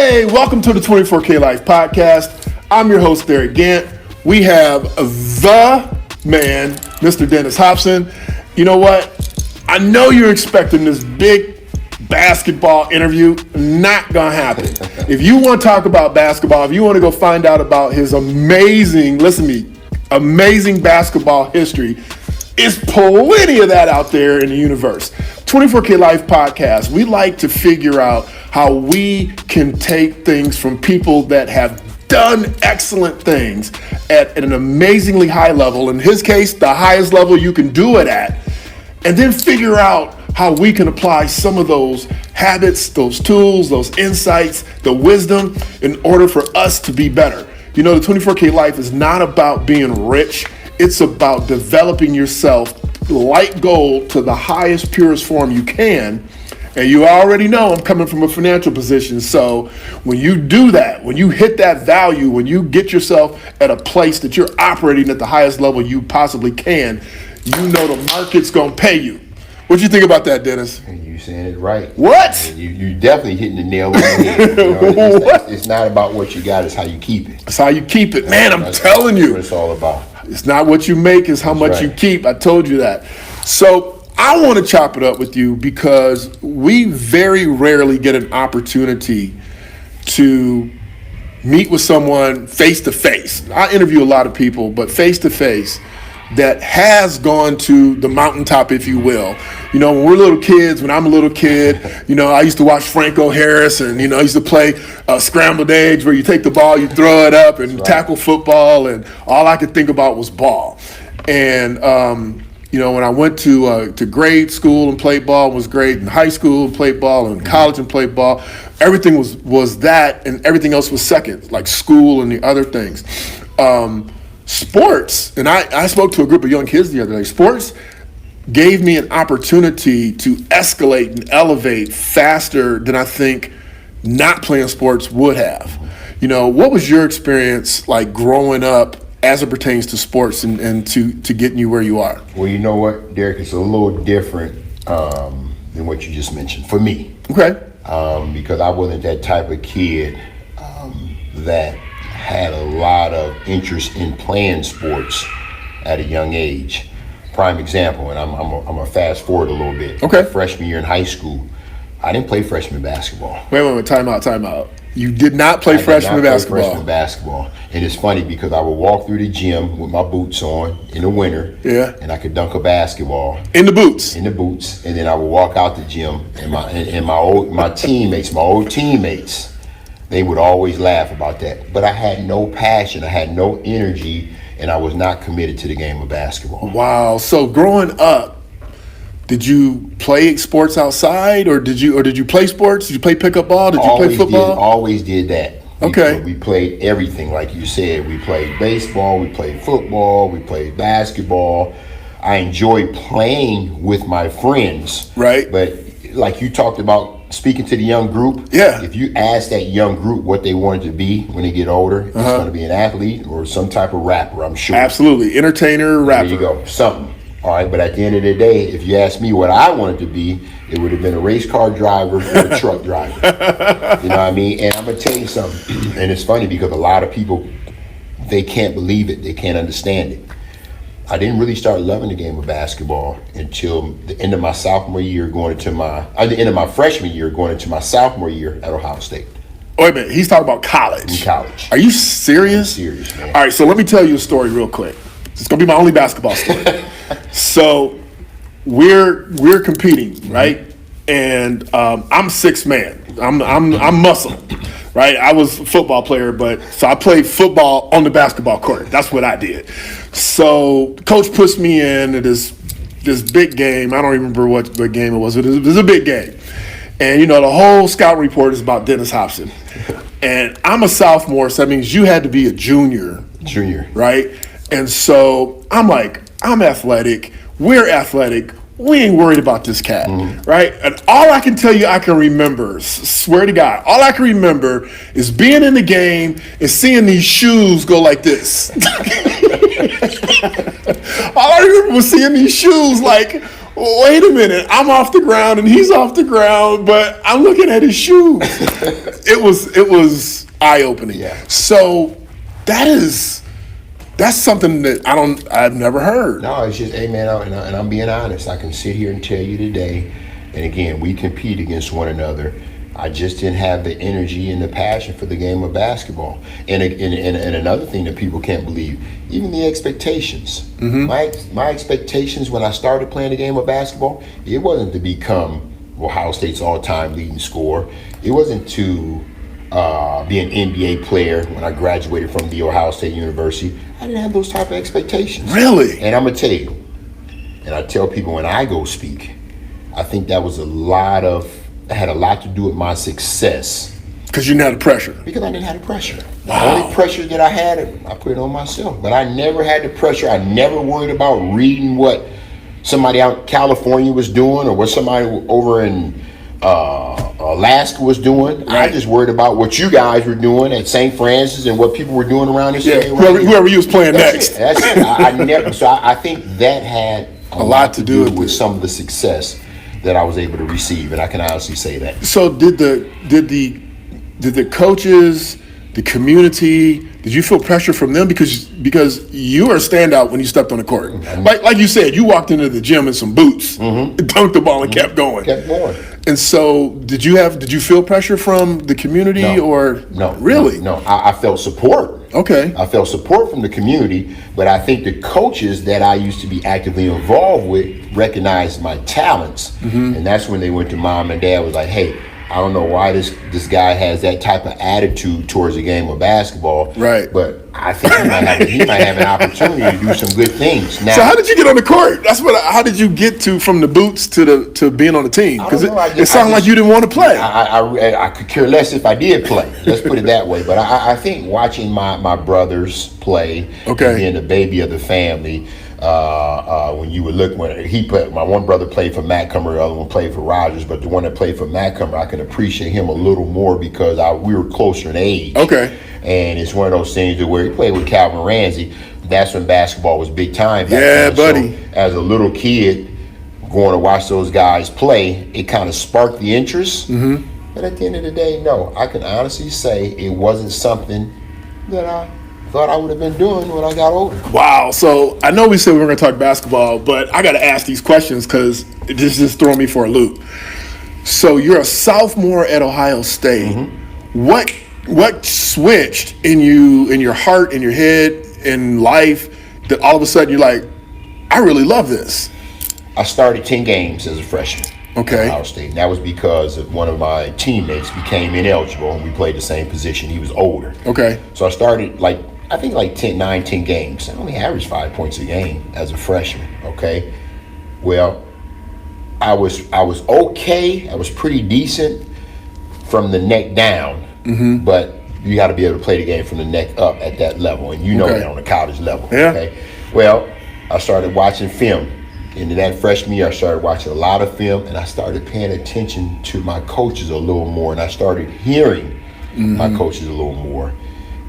Hey, welcome to the 24K Life Podcast. I'm your host, Derick Gant. We have the man, Mr. Dennis Hopson. You know what? I know you're expecting this big basketball interview. Not gonna happen. If you want to talk about basketball, if you want to go find out about his amazing, listen to me, amazing basketball history, there's plenty of that out there in the universe. 24K Life Podcast, we like to figure out how we can take things from people that have done excellent things at an amazingly high level, in his case, the highest level you can do it at, and then figure out how we can apply some of those habits, those tools, those insights, the wisdom in order for us to be better. You know, the 24K Life is not about being rich. It's about developing yourself like gold to the highest, purest form you can. And you already know I'm coming from a financial position. So when you do that, when you hit that value, when you get yourself at a place that you're operating at the highest level you possibly can, you know the market's going to pay you. What do you think about that, Dennis? You saying it right. What? You definitely hitting the nail on the head. You know, it's not about what you got, it's how you keep it. It's how you keep it. Man, I'm telling you. That's what it's all about. It's not what you make, it's how much you keep. I told you that. So I want to chop it up with you because we very rarely get an opportunity to meet with someone face to face. I interview a lot of people, but face to face that has gone to the mountaintop, if you will. You know, when we're little kids, when I'm a little kid, you know, I used to watch Franco Harris, and, you know, I used to play scrambled eggs where you take the ball, you throw it up and tackle football, and all I could think about was ball. And, you know, when I went to grade school and played ball, was great. In high school and played ball, and college and played ball. Everything was that, and everything else was second, like school and the other things. Sports, and I spoke to a group of young kids the other day, sports gave me an opportunity to escalate and elevate faster than I think not playing sports would have. You know, what was your experience like growing up as it pertains to sports and to getting you where you are? Well, you know what, Derek, it's a little different than what you just mentioned for me. Okay. Because I wasn't that type of kid that had a lot of interest in playing sports at a young age. Prime example, and I'm a fast forward a little bit. Okay. Freshman year in high school, I didn't play freshman basketball. Wait, time out. You did not play freshman basketball. And it's funny because I would walk through the gym with my boots on in the winter. Yeah. And I could dunk a basketball. In the boots. And then I would walk out the gym, and my old teammates, they would always laugh about that. But I had no passion, I had no energy, and I was not committed to the game of basketball. Wow. So growing up, did you play sports outside, or did you play sports? Did you play pickup ball? Did you play football? Always did that. Okay. We played everything, like you said. We played baseball, we played football, we played basketball. I enjoyed playing with my friends. Right. But like you talked about, speaking to the young group, yeah. If you ask that young group what they wanted to be when they get older, it's going to be an athlete or some type of rapper, I'm sure. Absolutely. Entertainer, rapper. There you go. Something. All right. But at the end of the day, if you ask me what I wanted to be, it would have been a race car driver or a truck driver. You know what I mean? And I'm going to tell you something. And it's funny because a lot of people, they can't believe it. They can't understand it. I didn't really start loving the game of basketball until the end of my sophomore year, the end of my freshman year, going into my sophomore year at Ohio State. Wait a minute, he's talking about college. In college. Are you serious? I'm serious, man. All right, so let me tell you a story real quick. It's gonna be my only basketball story. So we're competing, right? And I'm sixth man. I'm muscle. Right, I was a football player, so I played football on the basketball court. That's what I did. So coach puts me in at this big game. I don't even remember what game it was. It was a big game. And, you know, the whole scout report is about Dennis Hopson. And I'm a sophomore, so that means you had to be a junior. Right? And so I'm like, I'm athletic. We're athletic. We ain't worried about this cat, right? And all I can tell you I can remember, swear to God, all I can remember is being in the game and seeing these shoes go like this. All I remember was seeing these shoes like wait a minute, I'm off the ground and he's off the ground, but I'm looking at his shoes. It was eye-opening. Yeah. So that's something that I've never heard. No, it's just, hey man, and I'm being honest. I can sit here and tell you today, and again, we compete against one another. I just didn't have the energy and the passion for the game of basketball. And another thing that people can't believe, even the expectations. My expectations when I started playing the game of basketball, it wasn't to become Ohio State's all-time leading scorer. It wasn't to be an NBA player when I graduated from the Ohio State University. I didn't have those type of expectations. Really? And I'm going to tell you, and I tell people when I go speak, I think that was had a lot to do with my success. Because you didn't have the pressure. Because I didn't have the pressure. Wow. The only pressure that I had, I put it on myself. But I never had the pressure. I never worried about reading what somebody out in California was doing or what somebody over in Alaska was doing. Right. I just worried about what you guys were doing at St. Francis and what people were doing around this area. Whoever you was playing next. That's it. I never. So I think that had a lot to do with some of the success that I was able to receive, and I can honestly say that. So did the coaches, the community, did you feel pressure from them because you are a standout when you stepped on the court? Like you said, you walked into the gym in some boots, dunked the ball, and kept going. And so, did you feel pressure from the community No, really? No, I felt support. Okay. I felt support from the community, but I think the coaches that I used to be actively involved with recognized my talents, and that's when they went to mom and dad was like, hey, I don't know why this guy has that type of attitude towards the game of basketball. Right. But I think he might have an opportunity to do some good things. Now, so how did you get on the court? How did you get from the boots to being on the team? Because it sounded like you didn't want to play. I could care less if I did play. Let's put it that way. But I think watching my brothers play, and being the baby of the family, when you would look my one brother played for Macomber, the other one played for Rogers, but the one that played for Macomber, I can appreciate him a little more because we were closer in age. Okay. And it's one of those things where he played with Calvin Ramsey. That's when basketball was big time. Yeah, buddy. So, as a little kid, going to watch those guys play, it kind of sparked the interest. But at the end of the day, no, I can honestly say it wasn't something that I thought I would have been doing when I got older. Wow. So I know we said we were going to talk basketball, but I got to ask these questions because it just throwing me for a loop. So you're a sophomore at Ohio State. What switched in your heart, in your head, in life that all of a sudden you're like, I really love this? I started 10 games as a freshman. Okay. At Ohio State. And that was because one of my teammates became ineligible and we played the same position. He was older. Okay. So I started 10 games. I only averaged 5 points a game as a freshman. Okay. Well, I was okay. I was pretty decent from the neck down. But you got to be able to play the game from the neck up at that level. And you know that on the college level. Yeah. Okay. Well, I started watching film. In that freshman year, I started watching a lot of film, and I started paying attention to my coaches a little more, and I started hearing my coaches a little more,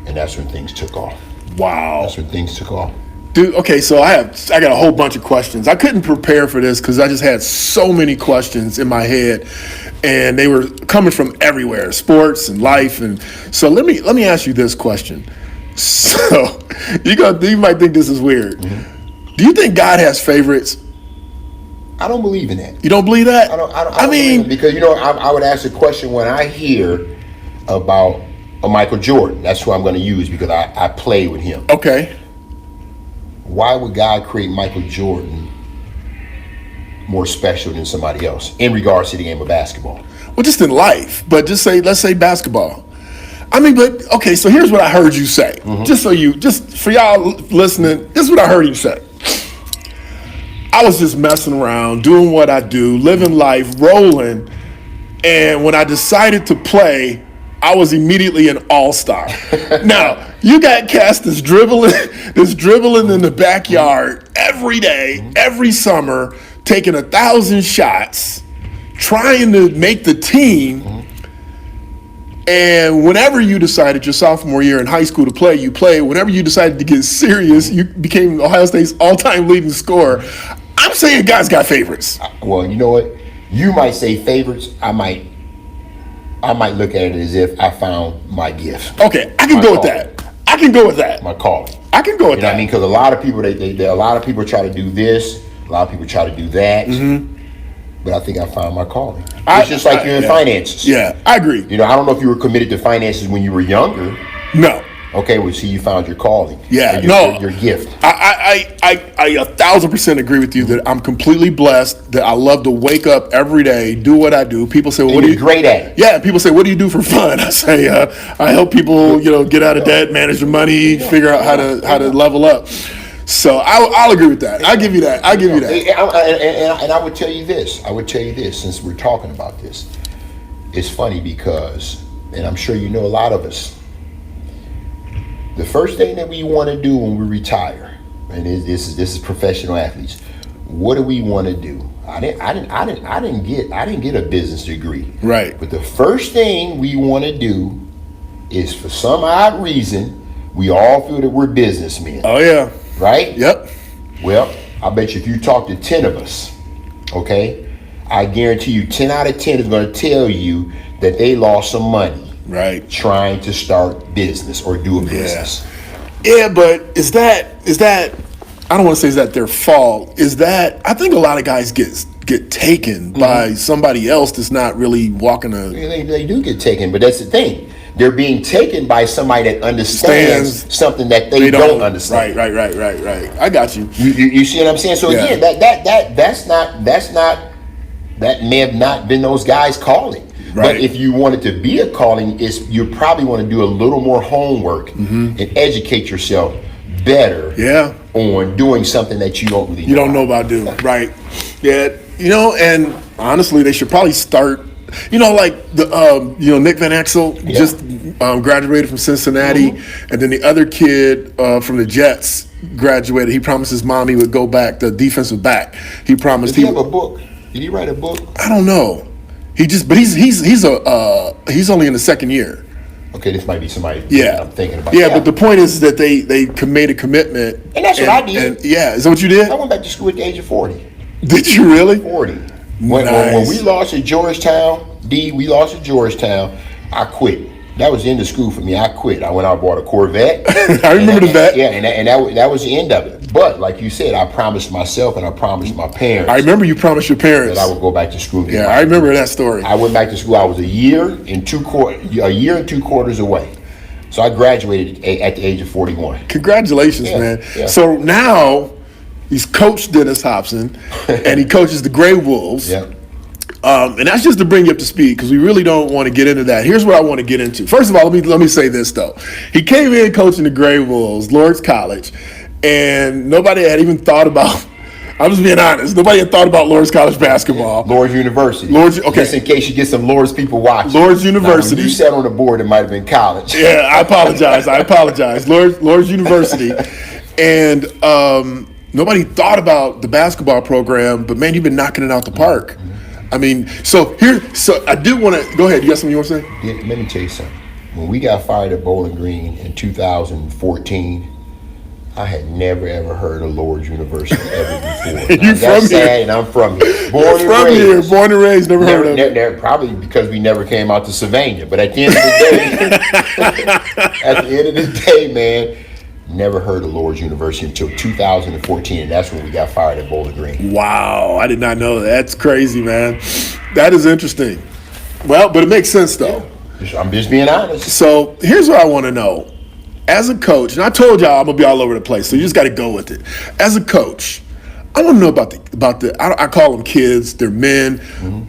and that's when things took off. Wow. That's when things took off. Dude, okay, so I got a whole bunch of questions. I couldn't prepare for this because I just had so many questions in my head, and they were coming from everywhere, sports and life. And so let me ask you this question. So you might think this is weird. Do you think God has favorites? I don't believe in that. You don't believe that? I mean, because I would ask the question when I hear about a Michael Jordan. That's who I'm going to use because I play with him. Okay. Why would God create Michael Jordan more special than somebody else in regards to the game of basketball? Well, just in life, but let's say basketball. I mean, but okay, so here's what I heard you say. Just for y'all listening, this is what I heard you say. I was just messing around, doing what I do, living life, rolling, and when I decided to play, I was immediately an all-star. Now, you got cats that's dribbling in the backyard every day, every summer, taking 1,000 shots, trying to make the team. And whenever you decided your sophomore year in high school to play, you played. Whenever you decided to get serious, you became Ohio State's all-time leading scorer. I'm saying guys got favorites. Well, you know what? You might say favorites. I might look at it as if I found my gift. Okay, I can go with that. I can go with that. My calling. I can go with You know that. what I mean? Because a lot of people, a lot of people try to do this. A lot of people try to do that. But I think I found my calling. It's just like you're in finances. Yeah, I agree. You know, I don't know if you were committed to finances when you were younger. No. Okay, well, see, you found your calling. Yeah, your gift. I 1,000% agree with you that I'm completely blessed, that I love to wake up every day, do what I do. People say, well, what do you great at it. Yeah, people say, what do you do for fun? I say, I help people, get out of debt, manage their money, figure out how to level up. So I'll agree with that. I'll give you that. And I would tell you this. Since we're talking about this. It's funny because, and I'm sure you know a lot of us, the first thing that we want to do when we retire, and this is professional athletes, what do we want to do? I didn't get a business degree. Right. But the first thing we want to do is, for some odd reason, we all feel that we're businessmen. Oh yeah. Right? Yep. Well, I bet you if you talk to 10 of us, okay, I guarantee you 10 out of 10 is going to tell you that they lost some money. Right. Trying to start business or do a business. Yeah, but is that I don't want to say is that their fault. Is that I think a lot of guys get taken by somebody else that's not really walking a they do get taken, but that's the thing. They're being taken by somebody that understands something that they don't understand. Right. I got you. You see what I'm saying? So again, that may have not been those guys' calling. Right. But if you wanted to be a calling, you probably want to do a little more homework and educate yourself better on doing something that you don't really know about doing. Right. Yeah. And honestly, they should probably start, like the Nick Van Exel just graduated from Cincinnati, and then the other kid from the Jets graduated. He promised his mom he would go back, the defensive back. He promised. Did he have a book? Did he write a book? I don't know. He's only in the second year. Okay, this might be somebody I'm thinking about. Yeah, but the point is that they made a commitment. And that's what I did. Is that what you did? I went back to school at the age of 40. Did you really? 40. When we lost at Georgetown, I quit. That was the end of school for me. I quit. I went out and bought a Corvette. I remember the vet. Yeah, and that was the end of it. But like you said, I promised myself and I promised my parents. I remember you promised your parents that I would go back to school. Yeah, I remember that story. I went back to school. I was a year and two quarters away. So I graduated at the age of 41. Congratulations, man. Yeah. So now he's coached Dennis Hopson and he coaches the Gray Wolves. Yeah. And that's just to bring you up to speed because we really don't want to get into that. Here's what I want to get into. First of all, let me say this though. He came in coaching the Gray Wolves, Lourdes College, and nobody had even thought about. I'm just being honest. Nobody had thought about Lourdes College basketball. Lourdes University. Okay. Just in case you get some Lourdes people watching. Lourdes University. Now, when you sat on the board, it might have been college. Yeah, I apologize. Lourdes University, and nobody thought about the basketball program. But man, you've been knocking it out the park. I mean, so I do want to go ahead. You got something you want to say? Yeah, let me tell you something. When we got fired at Bowling Green in 2014, I had never ever heard of Lourdes University ever before. You from here? And I'm from here. Born and raised. Never heard of it. Probably because we never came out to Savannah. But at the end of the day, man, never heard of Lourdes University until 2014, and that's when we got fired at Bowling Green. Wow, I did not know that. That's crazy, man. That is interesting. Well, but it makes sense, though. Yeah. I'm just being honest. So here's what I want to know. As a coach, and I told y'all I'm going to be all over the place, so you just got to go with it. As a coach, I want to know about the I call them kids, they're men,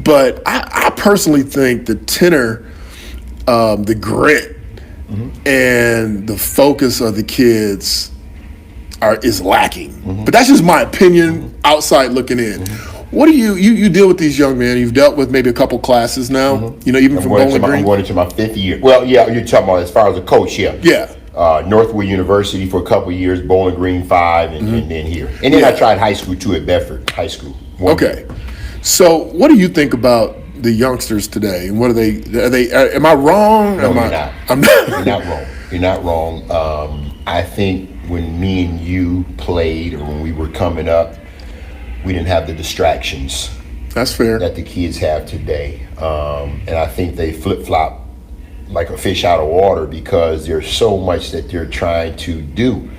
but I personally think the tenor, the grit, and the focus of the kids is lacking. But that's just my opinion outside looking in. What do you deal with these young men? You've dealt with maybe a couple classes now, even from Bowling Green? I'm going into my 5th year. Well, yeah, you're talking about as far as a coach, yeah. Yeah. Northwood University for a couple of years, Bowling Green 5, and then here. And then I tried high school too at Bedford High School. Okay. So what do you think about the youngsters today, and what are they? Am I wrong? No, you're not. I'm not. You're not wrong. You're not wrong. I think when me and you played, or when we were coming up, we didn't have the distractions That's fair. that the kids have today. And I think they flip-flop like a fish out of water because there's so much that they're trying to do.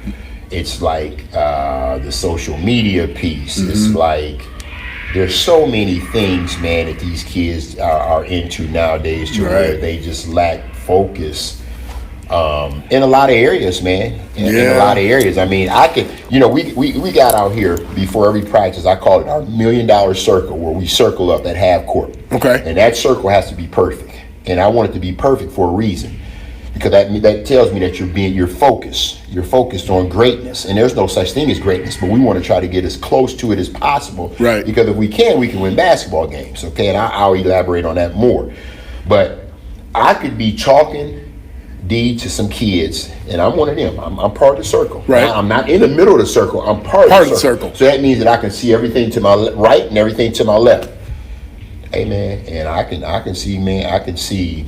It's like the social media piece. It's like there's so many things, man, that these kids are into nowadays to where they just lack focus in a lot of areas, man. In a lot of areas. I mean, I could, we got out here before every practice. I call it our $1 million circle, where we circle up at half court. Okay. And that circle has to be perfect. And I want it to be perfect for a reason, because that tells me that you're focused. You're focused on greatness, and there's no such thing as greatness, but we want to try to get as close to it as possible. Right. Because if we can win basketball games. Okay, and I'll elaborate on that more. But I could be talking D to some kids, and I'm one of them. I'm part of the circle. Right. I'm not in the middle of the circle. I'm part of the circle. So that means that I can see everything to my right and everything to my left. Hey man, and I can see, man. I can see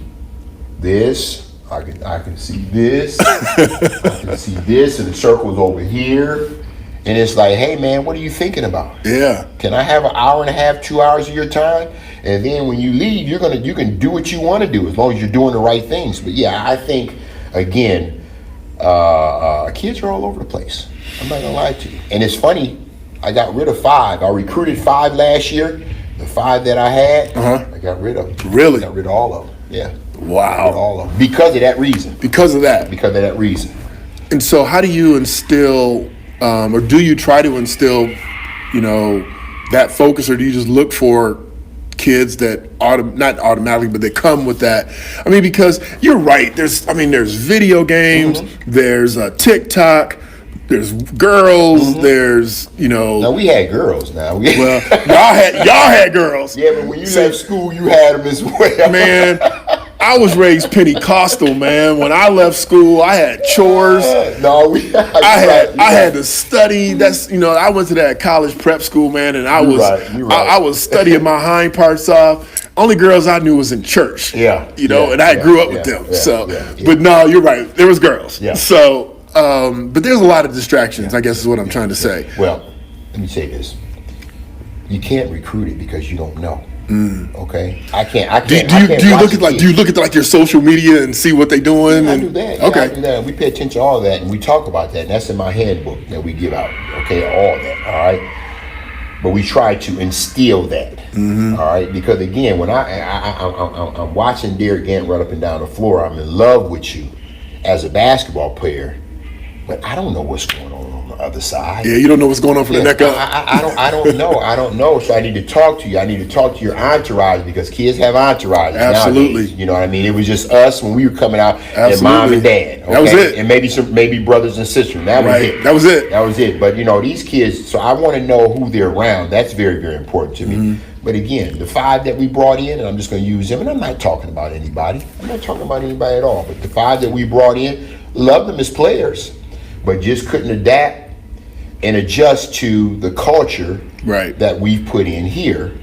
this. I can see this. I can see this, and the circle's over here. And it's like, hey man, what are you thinking about? Yeah. Can I have an hour and a half, 2 hours of your time? And then when you leave, you can do what you want to do as long as you're doing the right things. But yeah, I think again, kids are all over the place. I'm not gonna lie to you. And it's funny, I got rid of 5. I recruited 5 last year. The 5 that I had, I got rid of them. Really? I got rid of all of them. Yeah. Wow. All of them. Because of that reason. Because of that. And so how do you instill, or do you try to instill, that focus, or do you just look for kids that not automatically, but they come with that? I mean, because you're right. There's video games, there's TikTok, there's girls, there's, Now we had girls now. Well, y'all had girls. Yeah, but when you left school, you had them as well. Man, I was raised Pentecostal, man. When I left school, I had chores. I had to study. That's I went to that college prep school, man, and I was studying my hind parts off. Only girls I knew was in church. And I grew up with them. But no, you're right. There was girls. Yeah. So, but there's a lot of distractions, I guess is what I'm trying to say. Well, let me say this. You can't recruit it because you don't know. Okay, I can't. Do you look at your social media and see what they're doing? Yeah, I do that. Okay, I do that. We pay attention to all that, and we talk about that. And that's in my handbook that we give out. Okay, all that. All right, but we try to instill that. All right, because again, when I'm watching Derick Gant run up and down the floor, I'm in love with you as a basketball player, but I don't know what's going on the other side. Yeah, you don't know what's going on from the neck up. I don't know. So I need to talk to you. I need to talk to your entourage, because kids have entourages. Absolutely. Nowadays. You know what I mean? It was just us when we were coming out, and mom and dad. Okay? That was it. And maybe brothers and sisters. That was it. But these kids. So I want to know who they're around. That's very, very important to me. But again, the 5 that we brought in, and I'm just going to use them, and I'm not talking about anybody. I'm not talking about anybody at all. But the 5 that we brought in, loved them as players, but just couldn't adapt and adjust to the culture that we've put in here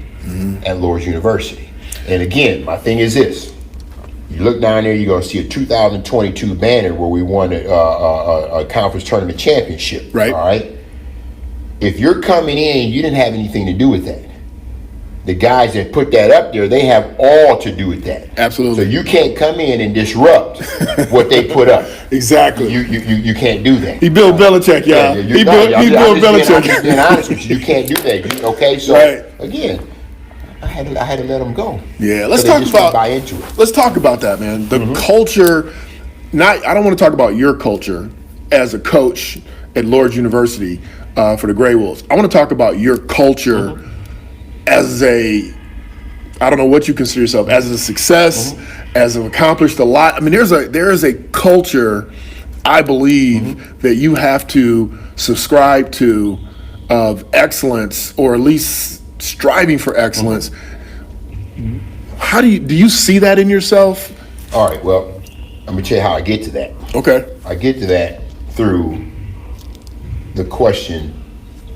at Lourdes University. And again, my thing is this. You look down there, you're going to see a 2022 banner where we won a conference tournament championship. Right. All right. If you're coming in, you didn't have anything to do with that. The guys that put that up there, they have all to do with that. Absolutely. So you can't come in and disrupt what they put up. Exactly. You can't do that. He Bill Belichick, y'all. He Bill Belichick. I'm just being honest with you. You can't do that. Okay, so again, I had to let them go. Yeah, let's talk about that, man. The culture. I don't want to talk about your culture as a coach at Lourdes University for the Grey Wolves. I want to talk about your culture as I don't know what you consider yourself, as a success, as an accomplished a lot. I mean, there is a culture, I believe, that you have to subscribe to, of excellence, or at least striving for excellence. How do you see that in yourself? All right, well, let me tell you how I get to that. Okay. I get to that through the question,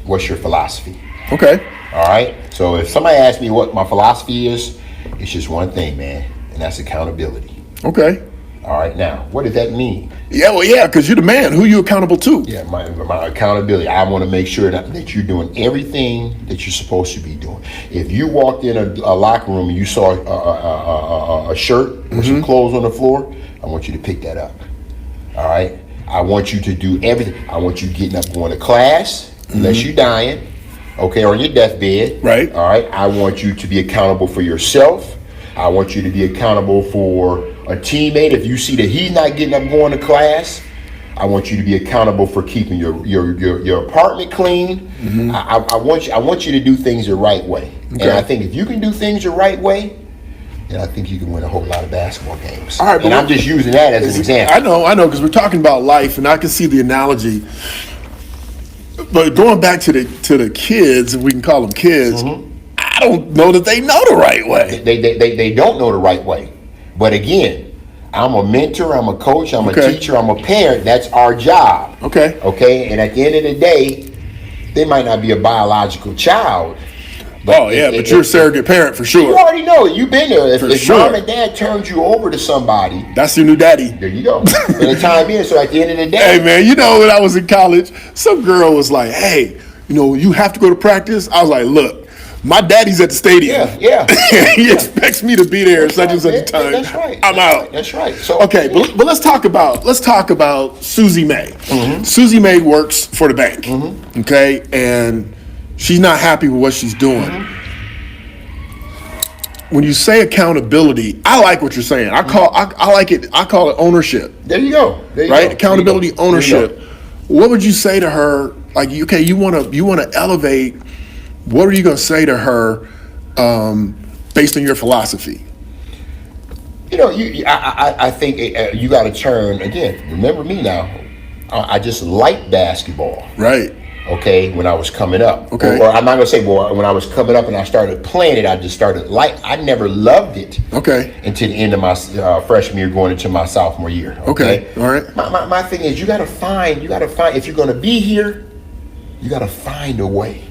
what's your philosophy? Okay. All right. So if somebody asks me what my philosophy is, it's just one thing, man, and that's accountability. Okay. All right, now, what does that mean? Yeah, well, yeah, because you're the man. Who you accountable to? Yeah, my accountability. I want to make sure that you're doing everything that you're supposed to be doing. If you walked in a locker room and you saw a shirt or some clothes on the floor, I want you to pick that up. All right? I want you to do everything. I want you getting up, going to class, unless you're dying, okay, or on your deathbed. Right. All right? I want you to be accountable for yourself. I want you to be accountable for a teammate. If you see that he's not getting up going to class, I want you to be accountable for keeping your apartment clean. I want you to do things the right way. Okay. And I think if you can do things the right way, then I think you can win a whole lot of basketball games. All right, and I'm just using that as an example. I know, because we're talking about life, and I can see the analogy. But going back to the kids, if we can call them kids, I don't know that they know the right way. They don't know the right way. But again, I'm a mentor, I'm a coach, I'm a teacher, I'm a parent. That's our job. Okay. Okay. And at the end of the day, they might not be a biological child. But you're a surrogate parent for sure. You already know it. You've been there. If sure. Mom and Dad turned you over to somebody, that's your new daddy. There you go. And the time in. So at the end of the day, hey man, you know when I was in college, some girl was like, "Hey, you have to go to practice." I was like, "Look, my daddy's at the stadium. Yeah. He expects me to be there at such and such a time. That's right. I'm out." That's right. So okay, but let's talk about Susie May. Susie May works for the bank. Okay, and she's not happy with what she's doing. When you say accountability, I like what you're saying. I like it. I call it ownership. There you go. Right? Accountability, ownership. What would you say to her? Like, okay, you want to elevate. What are you going to say to her based on your philosophy? I think you got to turn again. Remember me now. I just liked basketball. Right. Okay, when I was coming up. Okay. Or I'm not gonna say when I was coming up and I started playing it, I just started I never loved it. Okay. Until the end of my freshman year, going into my sophomore year. Okay. All right. My thing is, you gotta find if you're gonna be here, you gotta find a way,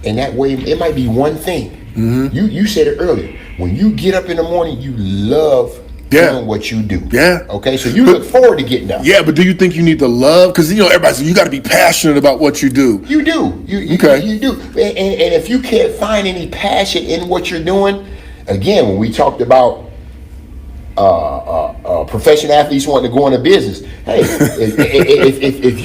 and that way it might be one thing. You said it earlier. When you get up in the morning, you love doing what you do. Yeah. Okay. So you look forward to getting up. Yeah, but do you think you need the love? Because everybody says you got to be passionate about what you do. You do. You do. And if you can't find any passion in what you're doing, again, when we talked about professional athletes wanting to go into business, hey, if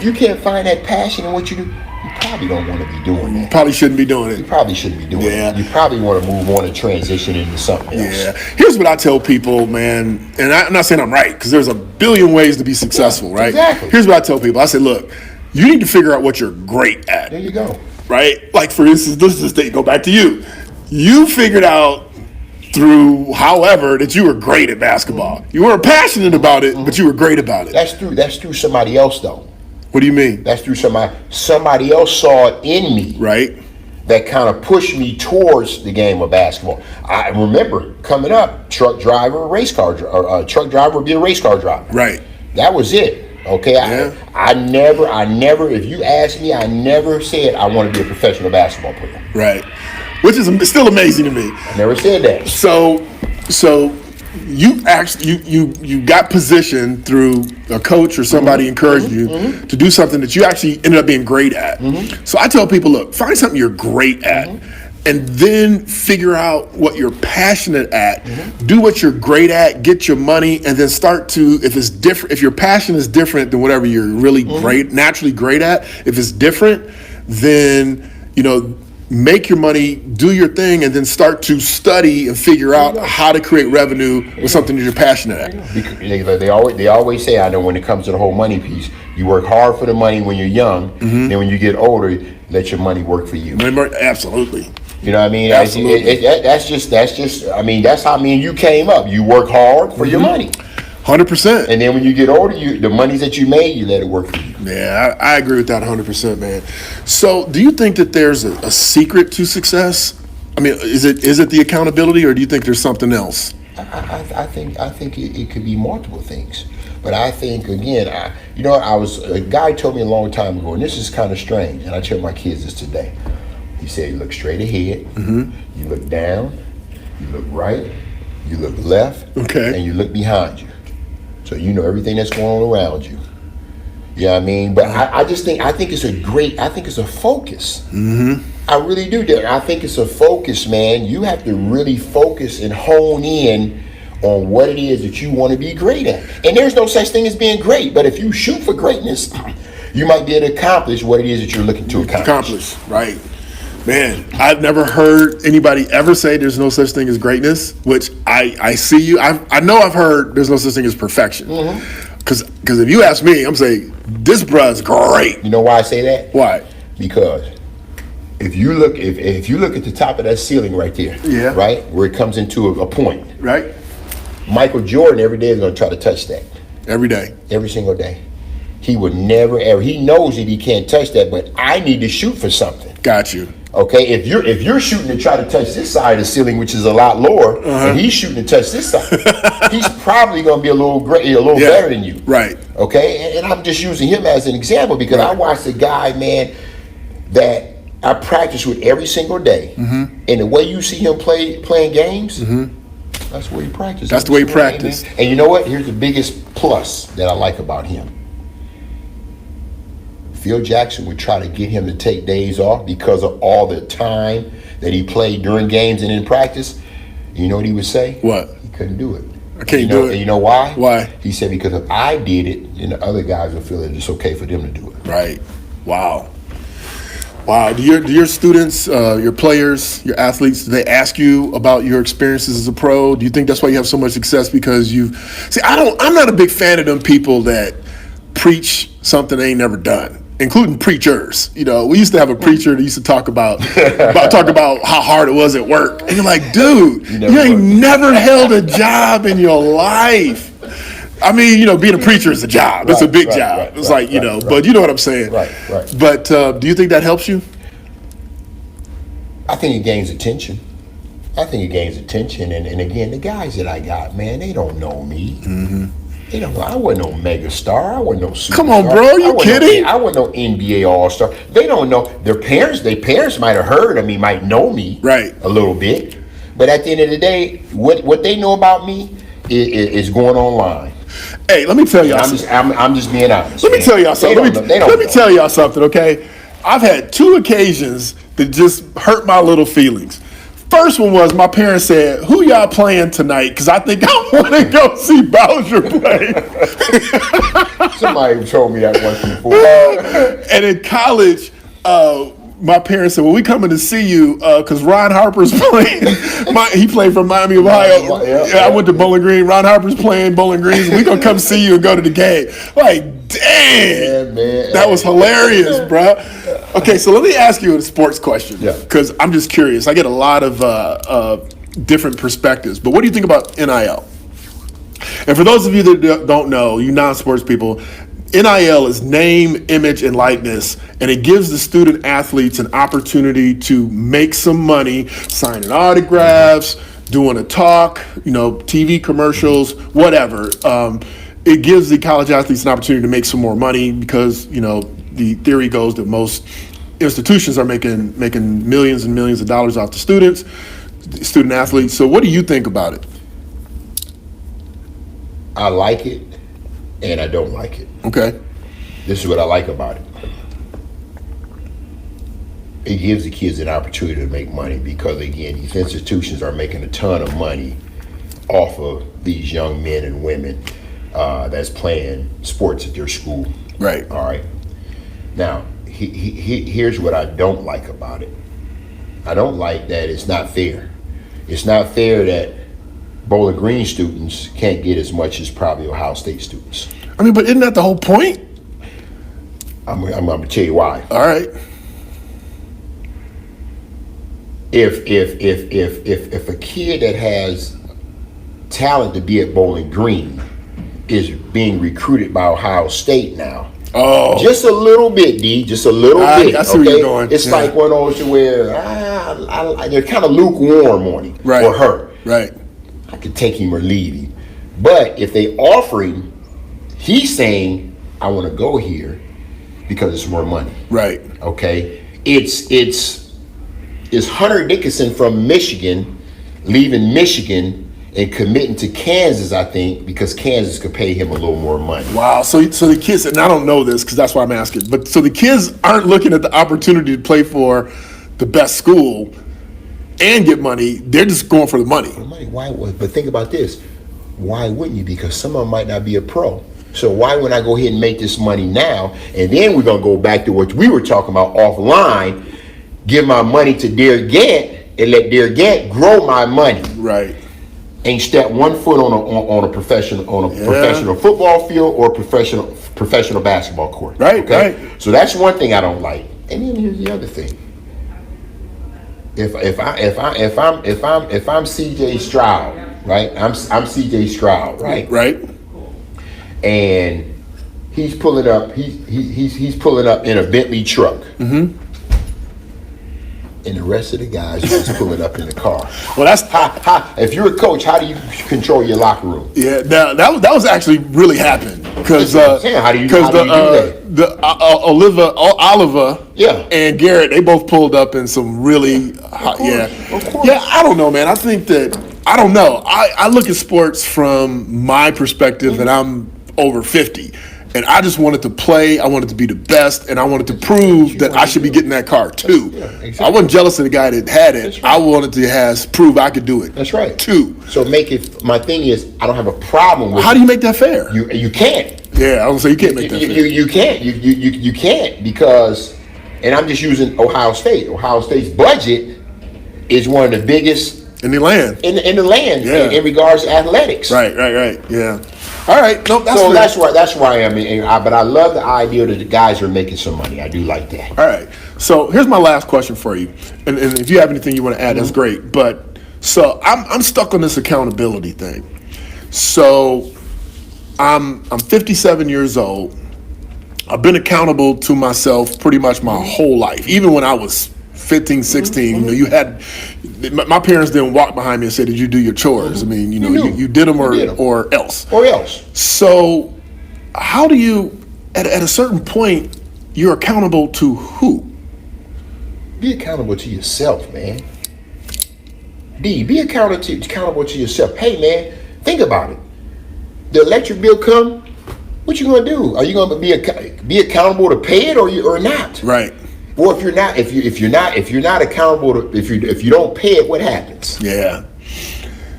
you can't find that passion in what you do, you probably don't want to be doing that. Probably shouldn't be doing it. You probably shouldn't be doing it. You probably want to move on and transition into something else. Yeah. Here's what I tell people, man, and I'm not saying I'm right, because there's a billion ways to be successful, right? Exactly. Here's what I tell people. I say, look, you need to figure out what you're great at. There you go. Right? Like, for instance, let's just go back to you. You figured out through however that you were great at basketball. You weren't passionate about it, but you were great about it. That's through somebody else, though. What do you mean? That's through somebody else saw it in me. Right. That kind of pushed me towards the game of basketball. I remember coming up, truck driver would be a race car driver. Right. That was it. Okay. Yeah. I never, if you ask me, I never said I want to be a professional basketball player. Right. Which is still amazing to me. I never said that. So you actually you got positioned through a coach or somebody encouraged you to do something that you actually ended up being great at. So I tell people, look, find something you're great at, and then figure out what you're passionate at. Do what you're great at, get your money, and then start to, if it's different, if your passion is different than whatever you're really naturally great at, if it's different, then make your money, do your thing, and then start to study and figure out how to create revenue with something that you're passionate at. They always say, I know when it comes to the whole money piece, you work hard for the money when you're young, then when you get older, let your money work for you. Absolutely. You know what I mean? Absolutely. That's just. I mean, that's how me and you came up. You work hard for your money. 100%. And then when you get older, the monies that you made, you let it work for you. Yeah, I agree with that 100%, man. So, do you think that there's a secret to success? I mean, is it the accountability, or do you think there's something else? I think it could be multiple things. But I think, again, a guy told me a long time ago, and this is kind of strange, and I tell my kids this today. He said, you look straight ahead, you look down, you look right, you look left, and you look behind you. So you know everything that's going on around you. You know what I mean? But I think it's a focus. Mm-hmm. I really do, Derek. I think it's a focus, man. You have to really focus and hone in on what it is that you want to be great at. And there's no such thing as being great, but if you shoot for greatness, you might be able to accomplish what it is that you're looking to accomplish. Right. Man, I've never heard anybody ever say there's no such thing as greatness, which I see you. I know I've heard there's no such thing as perfection. Because if you ask me, I'm saying, this bruh's great. You know why I say that? Why? Because if you look at the top of that ceiling right there, right, where it comes into a point, right? Michael Jordan every day is going to try to touch that. Every day. Every single day. He would never ever. He knows that he can't touch that, but I need to shoot for something. Got you. Okay, if you're shooting to try to touch this side of the ceiling, which is a lot lower, and he's shooting to touch this side, he's probably going to be a little better than you. Right. Okay, and I'm just using him as an example because I watched a guy, man, that I practice with every single day, and the way you see him playing games, that's the way he practices. That's the way he practices. And you know what? Here's the biggest plus that I like about him. Phil Jackson would try to get him to take days off because of all the time that he played during games and in practice. You know what he would say? What? He couldn't do it. I can't do it. And you know why? Why? He said because if I did it, then the other guys would feel that it's okay for them to do it. Right. Wow. Do your students, your players, your athletes, do they ask you about your experiences as a pro? Do you think that's why you have so much success? Because I'm not a big fan of them people that preach something they ain't never done, including preachers. You know, we used to have a preacher that used to talk about how hard it was at work. And you're like, dude, you ain't never held a job in your life. I mean, you know, being a preacher is a job. It's a big job. It's like, you know, but you know what I'm saying. Right. But do you think that helps you? I think it gains attention. And again, the guys that I got, man, they don't know me. They don't know. I wasn't no mega star. I wasn't no superstar. Come on, bro. You kidding? I wasn't no NBA All-Star. They don't know. Their parents might have heard of me, might know me a little bit. But at the end of the day, what they know about me is going online. Hey, let me tell y'all something. I'm just being honest. Let me tell y'all something. Let me tell y'all something, okay? I've had 2 occasions that just hurt my little feelings. First one was my parents said, "Who y'all playing tonight?" Because I think I want to go see Bowser play. Somebody told me that once before. And in college, my parents said, "Well, we coming to see you because Ron Harper's playing." He played for Miami of Ohio. I went to Bowling Green. Ron Harper's playing Bowling Green. So we gonna come see you and go to the game. Like, dang, that was hilarious, bro. Okay, so let me ask you a sports question because I'm just curious. I get a lot of different perspectives. But what do you think about NIL? And for those of you that don't know, you non-sports people, NIL is name, image, and likeness, and it gives the student athletes an opportunity to make some money, signing autographs, doing a talk, TV commercials, whatever. It gives the college athletes an opportunity to make some more money because, the theory goes that most institutions are making millions and millions of dollars off the student athletes. So what do you think about it? I like it and I don't like it. Okay. This is what I like about it. It gives the kids an opportunity to make money because, again, these institutions are making a ton of money off of these young men and women that's playing sports at their school. Right. All right. Now, here's what I don't like about it. I don't like that it's not fair. It's not fair that Bowling Green students can't get as much as probably Ohio State students. I mean, but isn't that the whole point? I'm going to tell you why. All right. If a kid that has talent to be at Bowling Green is being recruited by Ohio State now, just a little bit, D, just a little bit. I see where you're going. It's like one of those where they're kind of lukewarm on him or her. Right. I could take him or leave him. But if they offer him, he's saying, I want to go here because it's more money. Right. Okay. It's Hunter Dickinson from Michigan leaving Michigan and committing to Kansas, I think, because Kansas could pay him a little more money. Wow. So the kids, and I don't know this because that's why I'm asking, but so the kids aren't looking at the opportunity to play for the best school and get money. They're just going for the money. Why? But think about this. Why wouldn't you? Because some of them might not be a pro. So why wouldn't I go ahead and make this money now? And then we're going to go back to what we were talking about offline, give my money to Derick Gant and let Derick Gant grow my money. Right. Ain't step one foot on a professional football field or professional basketball court. Right, okay? right. So that's one thing I don't like. And then here's the other thing. If I'm CJ Stroud, right? I'm CJ Stroud, right? Right. And he's pulling up. He's pulling up in a Bentley truck. Mm-hmm. And the rest of the guys are just pulling up in the car. Well, that's if you're a coach, how do you control your locker room? Yeah, now that was actually really happened because how do you do that? Oliver, yeah, and Garrett, they both pulled up in some really hot, of course. Yeah. I don't know, man. I think that I don't know. I look at sports from my perspective, and I'm over 50. And I just wanted to play. I wanted to be the best, and I wanted to prove that I should be getting that car too. Yeah, exactly. I wasn't jealous of the guy that had it. Right. I wanted to prove I could do it. That's right. Too. So make it. My thing is, I don't have a problem with. How do you make that fair? You can't. Yeah, I was gonna say you can't make that fair. You can't. You can't because, and I'm just using Ohio State. Ohio State's budget is one of the biggest in the land. In the land, yeah. in regards to athletics. Right. Yeah. All right. No, that's so fair. that's why I mean. But I love the idea that the guys are making some money. I do like that. All right. So here's my last question for you, and if you have anything you want to add, that's great. But so I'm stuck on this accountability thing. So I'm 57 years old. I've been accountable to myself pretty much my whole life, even when I was 15, 16. You know, you had my parents didn't walk behind me and say, "Did you do your chores?" I mean, you did them or else. Or else. So, how do you, at a certain point, you're accountable to who? Be accountable to yourself, man. Be accountable to yourself. Hey, man, think about it. The electric bill come. What you gonna do? Are you gonna be accountable to pay it or not? Right. Well, if you're not accountable to if you don't pay it, what happens? Yeah.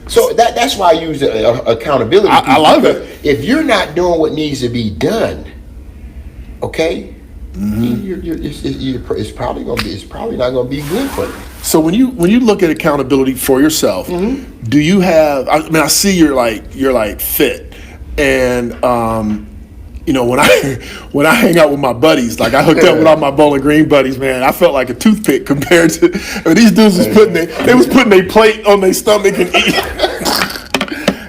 So that's why I use accountability. I love it. If you're not doing what needs to be done, okay, it's probably not gonna be good for you. So when you look at accountability for yourself, do you have? I mean, I see you're like fit, and when I hang out with my buddies, like I hooked up with all my Bowling Green buddies, man, I felt like a toothpick compared to these dudes was putting their plate on their stomach and eat.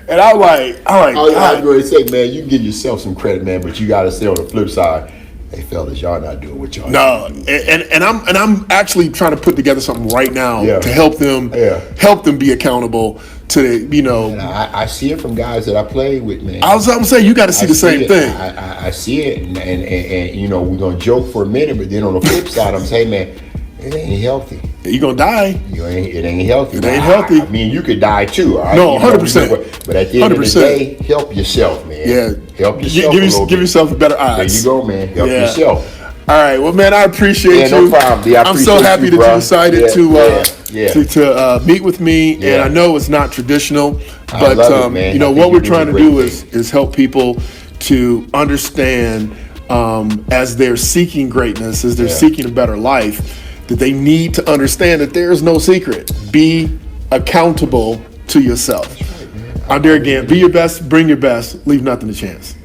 And I was like, I was going to say, man, you can give yourself some credit, man, but you got to say on the flip side, hey fellas, y'all not doing what y'all. No, and I'm actually trying to put together something right now to help them be accountable to the, And I see it from guys that I play with, man. I'm saying you got to see the same thing. I see it, and we're gonna joke for a minute, but then on the flip side, I'm saying, man, it ain't healthy. You're gonna die. It ain't healthy. It ain't healthy. I mean, you could die too. Right? No, 100%. But at the end of the day, help yourself, man. Yeah, help yourself. Give yourself a better odds. There you go, man. Help yourself. All right, well, man, I appreciate you. No problem. I'm so happy that you decided to meet with me, Yeah. and I know it's not traditional, I but love it, man. what we're trying to do is help people to understand as they're seeking greatness, as they're seeking a better life, that they need to understand that there is no secret. Be accountable to yourself. I'm Derick Gant. Be your best, bring your best, leave nothing to chance.